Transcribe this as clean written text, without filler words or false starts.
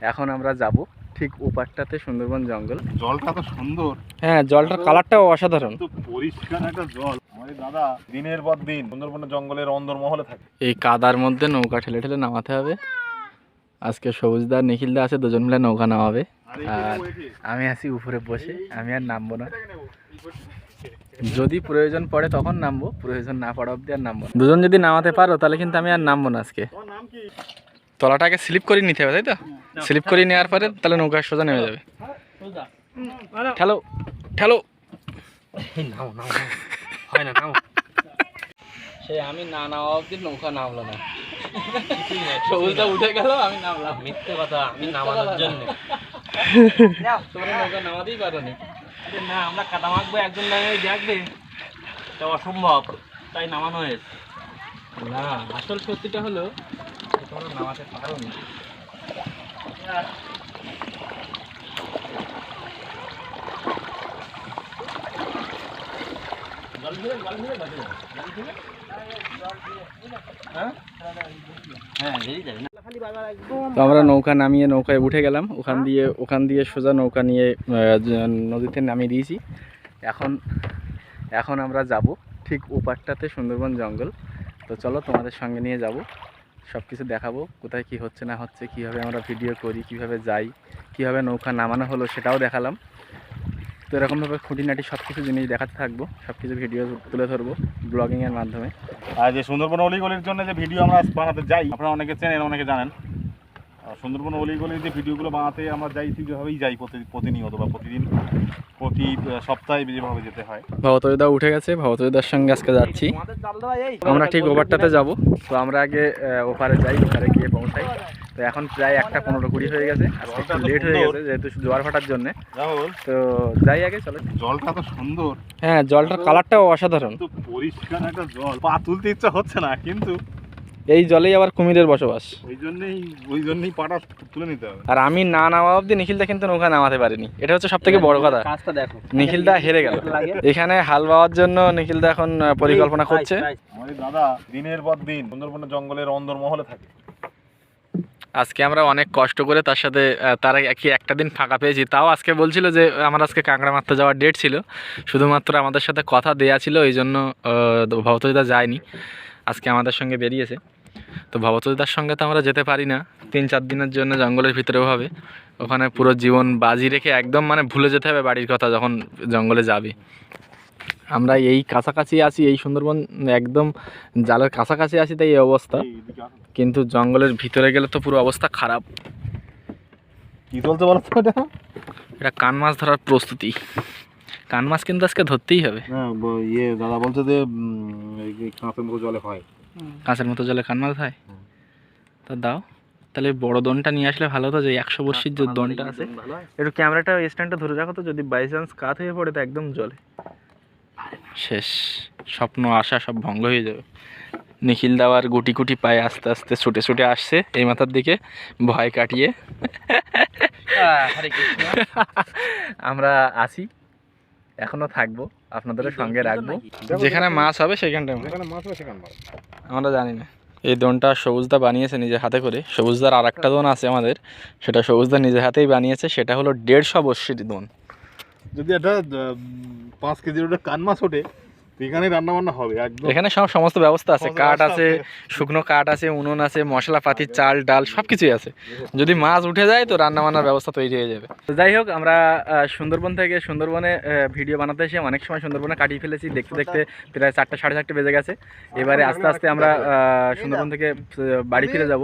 এখন আমরা যাব ঠিক ওপারটাতে সুন্দরবন জঙ্গল। জলটা তো সুন্দর, হ্যাঁ জলটার কালারটাও অসাধারণ, তো পরিষ্কার একটা জল। আমাদের দাদা দিনের পর দিন সুন্দরবনের জঙ্গলের অন্দরমহলে থাকে। এই কাদার মধ্যে নৌকা ঠেলে ঠেলে নামাতে হবে। আজকে সবুজদা নিখিলদা আছে, দুজন মিলে নৌকা নামাবে। আর আমি আছি উপরে বসে, আমি আর নামবো না। যদি প্রয়োজন পড়ে তখন নামবো, প্রয়োজন না পড়া অব্দি আর নামবো না। দুজন যদি নামাতে পারো তাহলে কিন্তু আমি আর নামবো না আজকে। তলাটাকে স্লিপ করে নিতে হবে, তাই তো? স্লিপ করে নেওয়ার পরে তাহলে নৌকা সোজা নেমে যাবে। ঠেলো ঠেলো, সে আমি না নামা অব্দি নৌকা নামলো না। সবুজটা উঠে গেল, আমি নামলাম। মিথ্যে কথা, আমি নামানোর জন্য। তোমরা নৌকা নামাতেই পারো নি। না, আমরা কাদা মাখবো, একজন নামে দেখবে, এটা অসম্ভব, তাই নামানো হয়েছে। না, আসল সত্যিটা হলো তোমরা নামাতে পারো নি। তো আমরা নৌকা নামিয়ে নৌকায় উঠে গেলাম, ওখান দিয়ে সোজা নৌকা নিয়ে নদীতে নামিয়ে দিয়েছি। এখন আমরা যাব ঠিক ওপারটাতে সুন্দরবন জঙ্গল। তো চলো তোমাদের সঙ্গে নিয়ে যাব, সব কিছু দেখাবো, কোথায় কি হচ্ছে না হচ্ছে, কীভাবে আমরা ভিডিও করি, কিভাবে যাই, কিভাবে নৌকা নামানো হলো সেটাও দেখালাম। তো এরকমভাবে খুঁটিনাটি সব কিছু জিনিস দেখাতে থাকবো, সব কিছু ভিডিও তুলে ধরবো ব্লগিংয়ের মাধ্যমে। আর যে সুন্দরবন অলিগলির জন্য যে ভিডিও আমরা বানাতে যাই, আপনারা অনেকে চেনেন, অনেকে জানেন। সুন্দরবন অলিগলির যে ভিডিওগুলো বানাতে আমরা যাই, যেভাবেই যাই প্রতিনিয়ত বা প্রতিদিন, প্রতি সপ্তাহে যেভাবে যেতে হয়। ভবতোষদা উঠে গেছে, ভবতোষদার সঙ্গে আজকে যাচ্ছি। আমরা ঠিক ওপারটাতে যাব। তো আমরা আগে ওপারে যাই, ওপারে গিয়ে পৌঁছাই। তো এখন প্রায় 1:15-20 হয়ে গেছে, আজকে একটু লেট হয়ে গেছে যেহেতু জোয়ার ভাটার জন্য। তো যাই আগে, চলো। জলটা তো সুন্দর, হ্যাঁ জলটার কালারটাও অসাধারণ, তো পরিষ্কার একটা জল। পা তুলতে ইচ্ছা হচ্ছে না, কিন্তু এই জলেই আবার কুমিরের বসবাস। ওই জন্যই পাটা তুলে নিতে হবে। আর আমি না নামা অব্দি নিখিলদা কিন্তু নৌকা নামাতে পারিনি, এটা হচ্ছে সব থেকে বড় কথা। কাজটা দেখো, নিখিলদা হেরে গেল। এখানে হাল বাওয়ার জন্য নিখিলদা এখন পরিকল্পনা করছে। আমাদের দাদা দিনের পর দিন সুন্দরবনের জঙ্গলের অন্দরমহলে থাকে। আজকে আমরা অনেক কষ্ট করে তার সাথে তার একটা দিন ফাঁকা পেয়েছি, তাও আজকে বলছিল যে আমার আজকে কাঁকড়া মারতে যাওয়ার ডেট ছিল, শুধুমাত্র আমাদের সাথে কথা দেয়া ছিল, এই জন্য ভবতোষদা যায়নি, আজকে আমাদের সঙ্গে বেরিয়েছে। তো ভবতোষদার সঙ্গে তো আমরা যেতে পারি না 3-4 দিনের জন্য জঙ্গলের ভিতরে ভাবে, ওখানে পুরো জীবন বাজি রেখে একদম মানে ভুলে যেতে হবে বাড়ির কথা যখন জঙ্গলে যাবে। আমরা এই কাছাকাছি আছি, এই সুন্দরবন একদম জালের কাছাকাছি আছি, তাই এই অবস্থা, কিন্তু জঙ্গলের ভিতরে গেলে তো পুরো অবস্থা খারাপ। কি চলছে বলো তো? এটা কান মাছ ধরার প্রস্তুতি, কান মাছ কিন্তু আজকে ধরতেই হবে। দাদা বলছে যে কাঁচের মতো জলে হয়, কাঁচের মতো জলে কান মাছ হয়। তা দাও তাহলে বড় দনটা নিয়ে আসলে ভালো হতো, যে 100 বর্ষির যে দনটা আছে। একটু ক্যামেরাটা স্ট্যান্ডটা ধরে রাখো তো, যদি বাই চান্স কাত হয়ে পড়ে তো একদম জলে শেষ, স্বপ্ন আশা সব ভঙ্গ হয়ে যাবে। নিখিল দাওয়ার গুটি গুটি পায়ে আস্তে আস্তে ছুটে ছুটে আসছে এই মাথার দিকে, ভয় কাটিয়ে। আমরা আসি, এখনো থাকবো, আপনাদের সঙ্গে রাখবো, যেখানে মাছ হবে সেখানটা আমরা জানি না। এই দোনটা সবুজদা বানিয়েছে নিজের হাতে করে। সবুজদার আর একটা দোন আছে আমাদের, সেটা সবুজদা নিজের হাতেই বানিয়েছে, সেটা হলো 150 বর্ষির দোন। যদি এটা 5 কেজির ওটা কান মাছ ওঠে, এখানে রান্না বান্না হবে একদম। এখানে সমস্ত ব্যবস্থা আছে, কাঠ আছে, শুকনো কাঠ আছে, উনুন আছে, মশলাপাতি, চাল ডাল সব কিছুই আছে। যদি মাছ উঠে যায় তো রান্না বান্নার ব্যবস্থা তৈরি হয়ে যাবে। তো যাই হোক, আমরা সুন্দরবন থেকে সুন্দরবনে ভিডিও বানাতে এসে অনেক সময় সুন্দরবনে কাটিয়ে ফেলেছি, দেখতে দেখতে প্রায় 4টা 4:30 বেজে গেছে। এবারে আস্তে আস্তে আমরা সুন্দরবন থেকে বাড়ি ফিরে যাব।